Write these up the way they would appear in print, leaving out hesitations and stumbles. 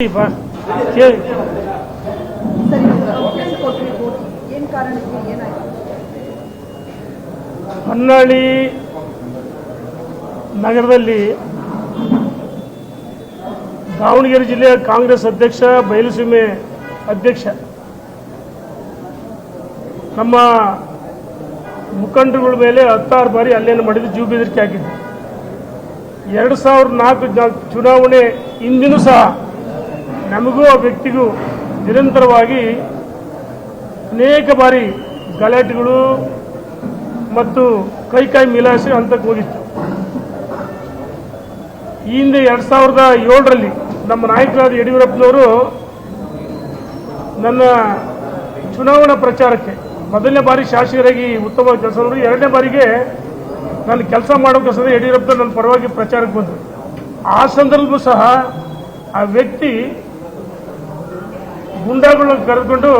ಹೊನ್ನಾಳಿ ನಗರದಲ್ಲಿ ದಾವಣಗೆರೆ ಜಿಲ್ಲೆಯ ಕಾಂಗ್ರೆಸ್ ಅಧ್ಯಕ್ಷ ಬಯಲುಸೀಮೆ ಅಧ್ಯಕ್ಷ ನಮ್ಮ ಮುಖಂಡರುಗಳ ಮೇಲೆ 16 ಬಾರಿ ಹಲ್ಲೆಯನ್ನು ಮಾಡಿದ್ದು ಜೀವ ಬೆದರಿಕೆ ಹಾಕಿದ್ದು 2004 ಚುನಾವಣೆ ಇಂದಿನೂ ಸಹ ನಮಗೂ ಆ ವ್ಯಕ್ತಿಗೂ ನಿರಂತರವಾಗಿ ಅನೇಕ ಬಾರಿ ಗಲಾಟೆಗಳು ಮತ್ತು ಕೈ ಮಿಲಾಯಿಸಿ ಹಂತಕ್ಕೆ ಹೋಗಿತ್ತು. ಈ ಹಿಂದೆ 2007ರಲ್ಲಿ ನಮ್ಮ ನಾಯಕರಾದ ಯಡಿಯೂರಪ್ಪನವರು ನನ್ನ ಚುನಾವಣಾ ಪ್ರಚಾರಕ್ಕೆ ಮೊದಲನೇ ಬಾರಿ ಶಾಸಕರಾಗಿ ಉತ್ತಮವಾಗಿ ಕೆಲಸ ಮಾಡಿ, ಎರಡನೇ ಬಾರಿಗೆ ನಾನು ಕೆಲಸ ಮಾಡೋಕ್ಕೋಸ್ಕರ ಯಡಿಯೂರಪ್ಪ ನನ್ನ ಪರವಾಗಿ ಪ್ರಚಾರಕ್ಕೆ ಬಂದರು. ಆ ಸಂದರ್ಭವೂ ಸಹ ಆ ವ್ಯಕ್ತಿ ಗುಂಡಾಗಳನ್ನ ಕರೆದುಕೊಂಡು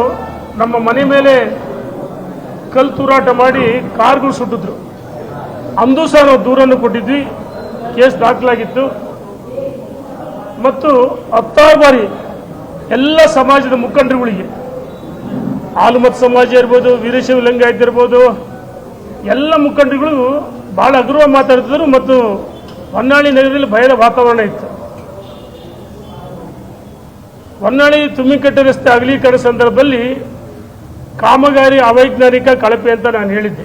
ನಮ್ಮ ಮನೆ ಮೇಲೆ ಕಲ್ಲು ತೂರಾಟ ಮಾಡಿ ಕಾರ್ಗಳು ಸುಟ್ಟಿದ್ರು. ಅಂದು ಸಹ ನಾವು ದೂರನ್ನು ಕೊಟ್ಟಿದ್ವಿ, ಕೇಸ್ ದಾಖಲಾಗಿತ್ತು. ಮತ್ತು 16 ಬಾರಿ ಎಲ್ಲ ಸಮಾಜದ ಮುಖಂಡರುಗಳಿಗೆ, ಆಲುಮತ್ ಸಮಾಜ ಇರ್ಬೋದು, ವೀರಶೈವ ಲಿಂಗಾಯತ ಇರ್ಬೋದು, ಎಲ್ಲ ಮುಖಂಡರುಗಳು ಬಹಳ ಹಗುರವ ಮಾತಾಡ್ತಿದ್ರು. ಮತ್ತು ಹೊನ್ನಾಳಿ ನಗರದಲ್ಲಿ ಭಯದ ವಾತಾವರಣ ಇತ್ತು. ಹೊನ್ನಾಳಿ ತುಮ್ಮಿಕಟ್ಟೆ ರಸ್ತೆ ಅಗಲೀಕರಣ ಸಂದರ್ಭದಲ್ಲಿ ಕಾಮಗಾರಿ ಅವೈಜ್ಞಾನಿಕ ಕಳಪೆ ಅಂತ ನಾನು ಹೇಳಿದ್ದೆ.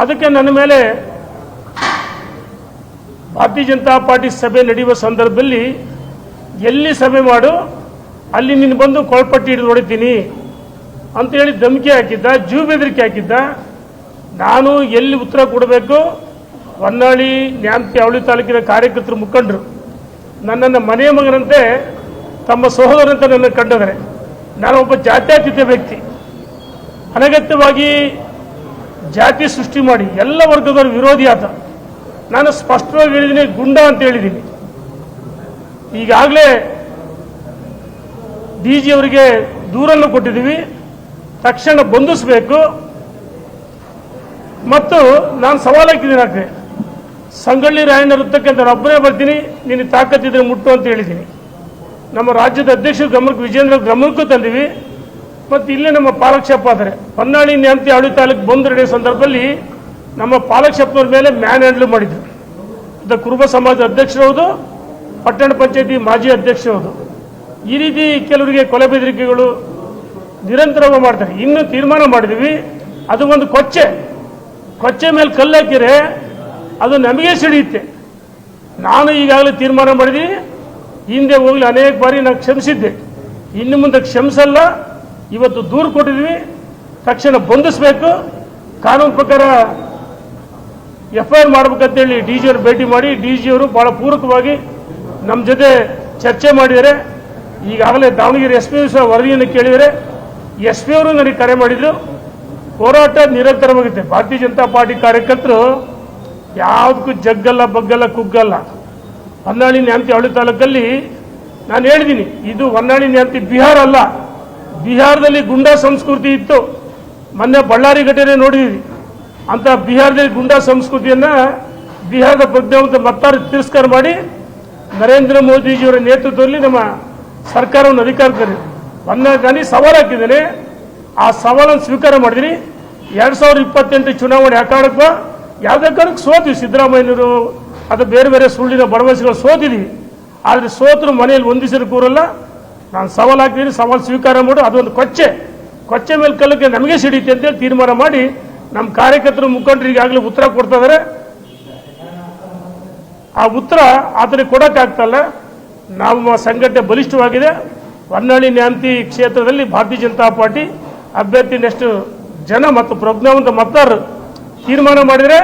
ಅದಕ್ಕೆ ನನ್ನ ಮೇಲೆ ಭಾರತೀಯ ಜನತಾ ಪಾರ್ಟಿ ಸಭೆ ನಡೆಯುವ ಸಂದರ್ಭದಲ್ಲಿ ಎಲ್ಲಿ ಸಭೆ ಮಾಡು ಅಲ್ಲಿ ನೀನು ಬಂದು ಕೊಳಪಟ್ಟಿ ಹಿಡಿದು ಹೊಡಿತೀನಿ ಅಂತ ಹೇಳಿ ಧಮಕಿ ಹಾಕಿದ್ದ, ಜೀವ ಬೆದರಿಕೆ ಹಾಕಿದ್ದ. ನಾನು ಎಲ್ಲಿ ಉತ್ತರ ಕೊಡಬೇಕು, ಹೊನ್ನಾಳಿ ನ್ಯಾಮತಿ ಅವಳಿ ತಾಲೂಕಿನ ಕಾರ್ಯಕರ್ತರು ಮುಖಂಡರು ನನ್ನನ್ನು ಮನೆಯ ಮಗನಂತೆ, ತಮ್ಮ ಸಹೋದರಂತೆ ನನ್ನ ಕಂಡಿದ್ದಾರೆ. ನಾನು ಒಬ್ಬ ಜಾತ್ಯತೀತ ವ್ಯಕ್ತಿ. ಅನಗತ್ಯವಾಗಿ ಜಾತಿ ಸೃಷ್ಟಿ ಮಾಡಿ ಎಲ್ಲ ವರ್ಗದವರು ವಿರೋಧಿ ಆತ. ನಾನು ಸ್ಪಷ್ಟವಾಗಿ ಹೇಳಿದ್ದೀನಿ, ಗುಂಡ ಅಂತ ಹೇಳಿದ್ದೀನಿ. ಈಗಾಗಲೇ ಡಿಜಿ ಅವರಿಗೆ ದೂರನ್ನು ಕೊಟ್ಟಿದ್ದೀವಿ, ತಕ್ಷಣ ಬಂಧಿಸಬೇಕು. ಮತ್ತು ನಾನು ಸವಾಲು ಹಾಕಿದ್ದೀನಿ, ಹಾಗೆ ಸಂಗೊಳ್ಳಿ ರಾಯಣ್ಣ ವೃತ್ತಕ್ಕೆ ನಾನು ಒಬ್ಬನೇ ಬರ್ತೀನಿ, ನಿನಗೆ ತಾಕತ್ತಿದ್ರೆ ಮುಟ್ಟು ಅಂತ ಹೇಳಿದ್ದೀನಿ. ನಮ್ಮ ರಾಜ್ಯದ ಅಧ್ಯಕ್ಷರು ಗಮನಕ್ಕೆ, ವಿಜೇಂದ್ರ ಗಮನಕ್ಕೂ ತಂದಿವಿ. ಮತ್ತು ಇಲ್ಲೇ ನಮ್ಮ ಪಾಲಕ್ಷಪ್ಪ ಆದರೆ ಹೊನ್ನಾಳಿ ನ್ಯಾಮತಿ ಅವಳಿ ತಾಲೂಕು ಬಂದು ನಡೆಯೋ ಸಂದರ್ಭದಲ್ಲಿ ನಮ್ಮ ಪಾಲಕ್ಷಪ್ಪನವ್ರ ಮೇಲೆ ಮ್ಯಾನ್ ಹ್ಯಾಂಡ್ಲ್ ಮಾಡಿದ್ರು. ಇದು ಕುರುಬ ಸಮಾಜದ ಅಧ್ಯಕ್ಷರೌದು, ಪಟ್ಟಣ ಪಂಚಾಯತಿ ಮಾಜಿ ಅಧ್ಯಕ್ಷರೌದು. ಈ ರೀತಿ ಕೆಲವರಿಗೆ ಕೊಲೆ ಬೆದರಿಕೆಗಳು ನಿರಂತರವಾಗಿ ಮಾಡ್ತಾರೆ. ಇನ್ನು ತೀರ್ಮಾನ ಮಾಡಿದ್ವಿ, ಅದು ಒಂದು ಕೊಚ್ಚೆ ಮೇಲೆ ಕಲ್ಲು ಹಾಕಿದ್ರೆ ಅದು ನಮಗೆ ಸಿಡಿಯುತ್ತೆ. ನಾನು ಈಗಾಗಲೇ ತೀರ್ಮಾನ ಮಾಡಿದ್ವಿ, ಹಿಂದೆ ಹೋಗ್ಲಿ ಅನೇಕ ಬಾರಿ ನಾನು ಕ್ಷಮಿಸಿದ್ದೆ, ಇನ್ನು ಮುಂದೆ ಕ್ಷಮಿಸಲ್ಲ. ಇವತ್ತು ದೂರು ಕೊಟ್ಟಿದ್ವಿ, ತಕ್ಷಣ ಬಂಧಿಸಬೇಕು. ಕಾನೂನು ಪ್ರಕಾರ FIR ಮಾಡಬೇಕಂತೇಳಿ ಡಿಜಿ ಅವರು ಭೇಟಿ ಮಾಡಿ, ಡಿಜಿ ಅವರು ಬಹಳ ಪೂರಕವಾಗಿ ನಮ್ಮ ಜೊತೆ ಚರ್ಚೆ ಮಾಡಿದ್ದಾರೆ. ಈಗಾಗಲೇ ದಾವಣಗೆರೆ SP ಸಹ ವರದಿಯನ್ನು ಕೇಳಿದರೆ SP ಅವರು ನನಗೆ ಕರೆ ಮಾಡಿದ್ರು. ಹೋರಾಟ ನಿರಂತರವಾಗುತ್ತೆ. ಭಾರತೀಯ ಜನತಾ ಪಾರ್ಟಿ ಕಾರ್ಯಕರ್ತರು ಯಾವುದಕ್ಕೂ ಜಗ್ಗಲ್ಲ, ಬಗ್ಗಲ್ಲ, ಕುಗ್ಗಲ್ಲ. ಹೊನ್ನಾಳಿ ನ್ಯಾಮತಿ ಅವಳಿ ತಾಲೂಕಲ್ಲಿ ನಾನು ಹೇಳಿದ್ದೀನಿ, ಇದು ಹೊನ್ನಾಳಿ ನ್ಯಾಮತಿ ಬಿಹಾರ ಅಲ್ಲ. ಬಿಹಾರದಲ್ಲಿ ಗುಂಡಾ ಸಂಸ್ಕೃತಿ ಇತ್ತು. ಮೊನ್ನೆ ಬಳ್ಳಾರಿ ಘಟನೆ ನೋಡಿದ್ವಿ. ಅಂತ ಬಿಹಾರದಲ್ಲಿ ಗುಂಡಾ ಸಂಸ್ಕೃತಿಯನ್ನು ಬಿಹಾರದ ಪ್ರಜ್ಞಾವಂತ ಮತದಾರರು ತಿರಸ್ಕಾರ ಮಾಡಿ ನರೇಂದ್ರ ಮೋದಿಜಿಯವರ ನೇತೃತ್ವದಲ್ಲಿ ನಮ್ಮ ಸರ್ಕಾರವನ್ನು ಅಧಿಕಾರಕ್ಕೆ ನಾನು ಸವಾಲು ಹಾಕಿದ್ದೇನೆ. ಆ ಸವಾಲನ್ನು ಸ್ವೀಕಾರ ಮಾಡಿದ್ದೀನಿ. 2028 ಚುನಾವಣೆ ಅಖಾಡಕ್ಕೆ ಯಾವುದೇ ಕಾರಣಕ್ಕೆ ಸೋತಿವಿ. ಸಿದ್ದರಾಮಯ್ಯನವರು ಅದು ಬೇರೆ ಬೇರೆ ಸುಳ್ಳಿನ ಭರವಸೆಗಳು ಸೋತಿದ್ದೀವಿ. ಆದರೆ ಸೋತರು ಮನೆಯಲ್ಲಿ ಒಂದಿಸಿರು ಕೂರಲ್ಲ. ನಾನು ಸವಾಲು ಹಾಕಿದ್ದೀನಿ, ಸವಾಲು ಸ್ವೀಕಾರ ಮಾಡು. ಅದೊಂದು ಕೊಚ್ಚೆ ಮೇಲೆ ಕಲ್ಲಕ್ಕೆ ನಮಗೆ ಸಿಡಿಯುತ್ತೆ ಅಂತೇಳಿ ತೀರ್ಮಾನ ಮಾಡಿ ನಮ್ಮ ಕಾರ್ಯಕರ್ತರು ಮುಖಂಡರು ಈಗಾಗಲೇ ಉತ್ತರ ಕೊಡ್ತಾ ಇದ್ದಾರೆ. ಆ ಉತ್ತರ ಆತನಿಗೆ ಕೊಡೋಕ್ಕಾಗ್ತಲ್ಲ. ನಮ್ಮ ಸಂಘಟನೆ ಬಲಿಷ್ಠವಾಗಿದೆ. ಹೊನ್ನಾಳಿ ನ್ಯಾಮತಿ ಕ್ಷೇತ್ರದಲ್ಲಿ ಭಾರತೀಯ ಜನತಾ ಪಾರ್ಟಿ ಅಭ್ಯರ್ಥಿನಷ್ಟು ಜನ ಮತ್ತು ಪ್ರಜ್ಞಾವಂತ ಮತದಾರರು ತೀರ್ಮಾನ ಮಾಡಿದರೆ